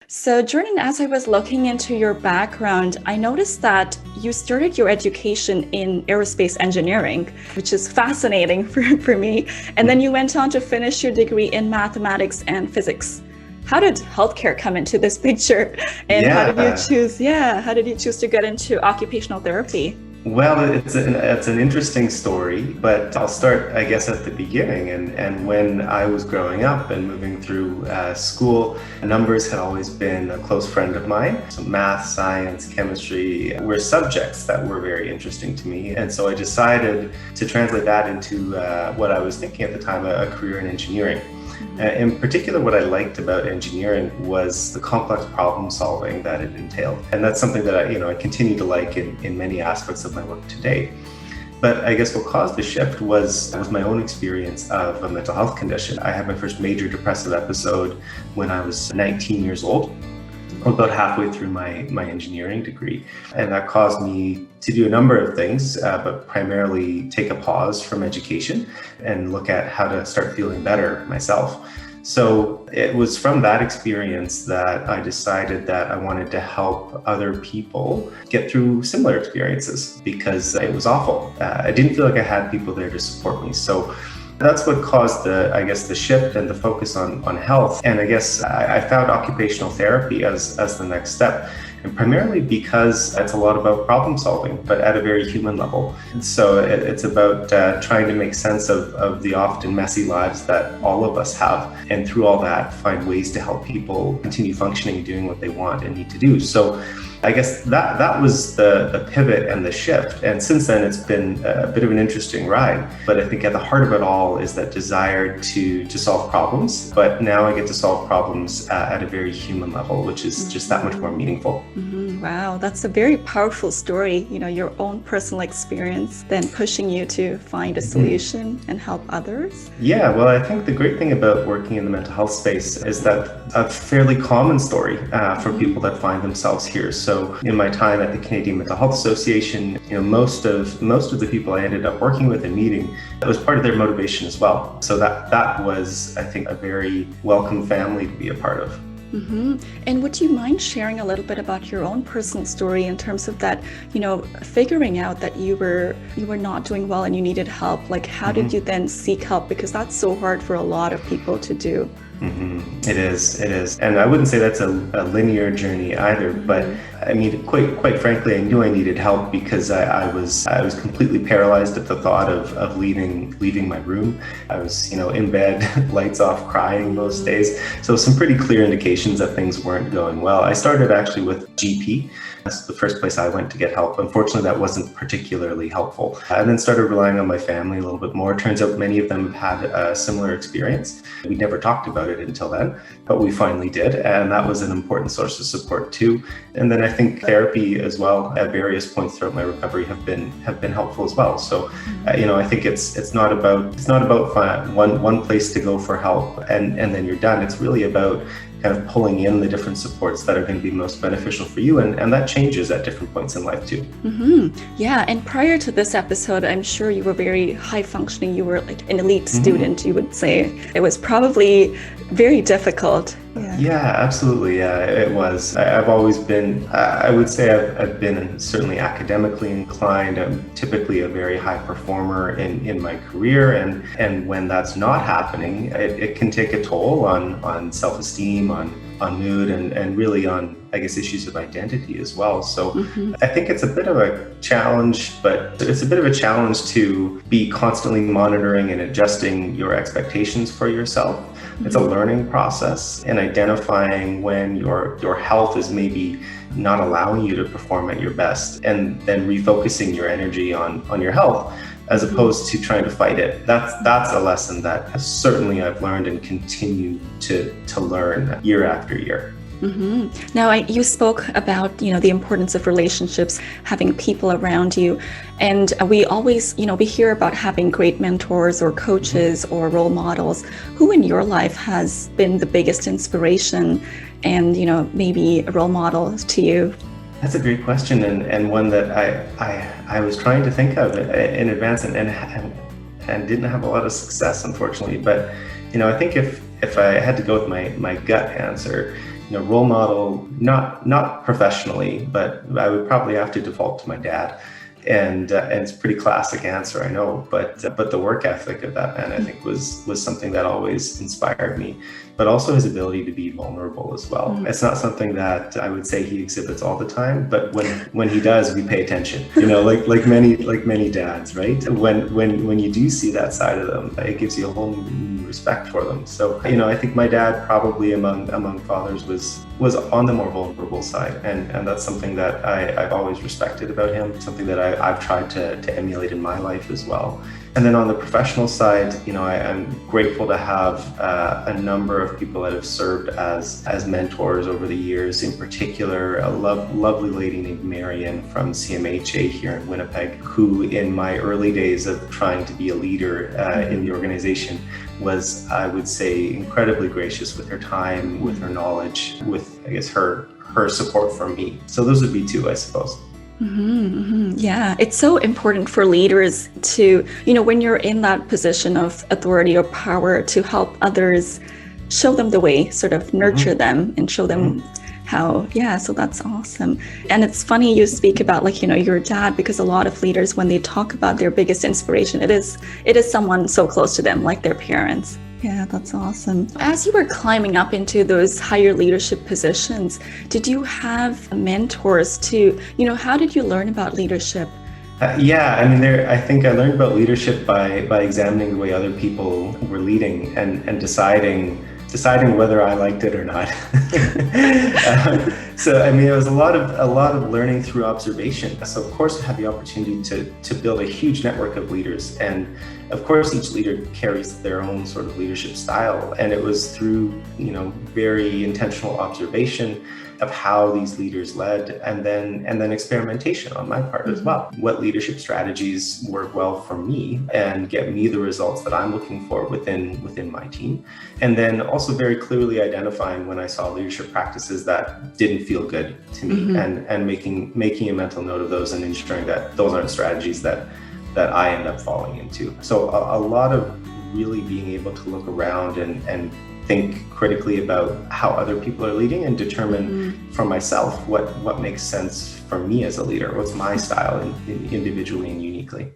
So, Jordan, as I was looking into your background, I noticed that you started your education in aerospace engineering, which is fascinating for me. And then you went on to finish your degree in mathematics and physics. How did healthcare come into this picture? And Yeah, how did you choose to get into occupational therapy? well, it's an interesting story, but I'll start, I guess, at the beginning. And when I was growing up and moving through school, numbers had always been a close friend of mine. So math, science, chemistry were subjects that were very interesting to me. And so I decided to translate that into what I was thinking at the time, a career in engineering. In particular, what I liked about engineering was the complex problem solving that it entailed. And that's something that I continue to like in many aspects of my work today. But I guess what caused the shift was my own experience of a mental health condition. I had my first major depressive episode when I was 19 years old, about halfway through my engineering degree. And that caused me to do a number of things, but primarily take a pause from education and look at how to start feeling better myself. So it was from that experience that I decided that I wanted to help other people get through similar experiences because it was awful. I didn't feel like I had people there to support me. So that's what caused the shift and the focus on health. And I guess I found occupational therapy as the next step. And primarily because it's a lot about problem solving, but at a very human level. And so it's about trying to make sense of the often messy lives that all of us have. And through all that, find ways to help people continue functioning and doing what they want and need to do. So I guess that was the pivot and the shift. And since then, it's been a bit of an interesting ride. But I think at the heart of it all is that desire to solve problems. But now I get to solve problems at a very human level, which is just that much more meaningful. Wow, that's a very powerful story, your own personal experience, then pushing you to find a solution and help others. Yeah, well, I think the great thing about working in the mental health space is that a fairly common story for people that find themselves here. So in my time at the Canadian Mental Health Association, most of the people I ended up working with and meeting, that was part of their motivation as well. So that was, I think, a very welcome family to be a part of. And would you mind sharing a little bit about your own personal story in terms of that, figuring out that you were not doing well and you needed help? Like, how did you then seek help? Because that's so hard for a lot of people to do. It is. And I wouldn't say that's a linear journey either, but I mean, quite frankly, I knew I needed help because I was completely paralyzed at the thought of leaving my room. I was, in bed, lights off, crying most days. So some pretty clear indications that things weren't going well. I started actually with GP. That's the first place I went to get help. Unfortunately, that wasn't particularly helpful. I then started relying on my family a little bit more. Turns out many of them have had a similar experience. We never talked about it until then, but we finally did. And that was an important source of support too. And then I think therapy as well at various points throughout my recovery have been helpful as well. So, I think it's not about one place to go for help and then you're done. It's really about kind of pulling in the different supports that are going to be most beneficial for you. And that changes at different points in life too. Yeah. And prior to this episode, I'm sure you were very high functioning. You were like an elite student, you would say. It was probably very difficult. Yeah, absolutely. Yeah, it was. I've always been, I would say I've been certainly academically inclined. I'm typically a very high performer in my career. And when that's not happening, it can take a toll on self-esteem, on mood, and really on, I guess, issues of identity as well. So I think it's a bit of a challenge, but it's a bit of a challenge to be constantly monitoring and adjusting your expectations for yourself. It's a learning process and identifying when your health is maybe not allowing you to perform at your best, and then refocusing your energy on your health as opposed to trying to fight it. That's a lesson that certainly I've learned and continue to learn year after year. Now, you spoke about, the importance of relationships, having people around you. And we always, we hear about having great mentors or coaches or role models. Who in your life has been the biggest inspiration and, maybe a role model to you? That's a great question, and one that I was trying to think of in advance and didn't have a lot of success, unfortunately. But I think if I had to go with my gut answer, role model, not professionally, but I would probably have to default to my dad. And it's a pretty classic answer, I know, but the work ethic of that man, I think, was something that always inspired me. But also his ability to be vulnerable as well. It's not something that I would say he exhibits all the time, but when he does, we pay attention. Like many dads, right? When you do see that side of them, it gives you a whole new respect for them. So I think my dad probably among fathers was on the more vulnerable side, and that's something that I've always respected about him. Something that I've tried to emulate in my life as well. And then on the professional side, I'm grateful to have a number of people that have served as mentors over the years. In particular, a lovely lady named Marion from CMHA here in Winnipeg, who in my early days of trying to be a leader in the organization was, I would say, incredibly gracious with her time, with her knowledge, with, I guess, her support for me. So those would be two, I suppose. Yeah, it's so important for leaders to, when you're in that position of authority or power, to help others, show them the way, sort of nurture them and show them how. Yeah, so that's awesome. And it's funny you speak about your dad, because a lot of leaders, when they talk about their biggest inspiration, it is someone so close to them, like their parents. Yeah, that's awesome. As you were climbing up into those higher leadership positions, did you have mentors to, how did you learn about leadership? I think I learned about leadership by examining the way other people were leading and deciding whether I liked it or not. It was a lot of learning through observation. So of course I had the opportunity to build a huge network of leaders, and of course each leader carries their own sort of leadership style, and it was through very intentional observation of how these leaders led, and then experimentation on my part as well. What leadership strategies work well for me and get me the results that I'm looking for within my team, and then also very clearly identifying when I saw leadership practices that didn't feel good to me, and making a mental note of those and ensuring that those aren't strategies that I end up falling into. So a lot of really being able to look around and think critically about how other people are leading, and determine for myself what makes sense for me as a leader, what's my style individually and uniquely.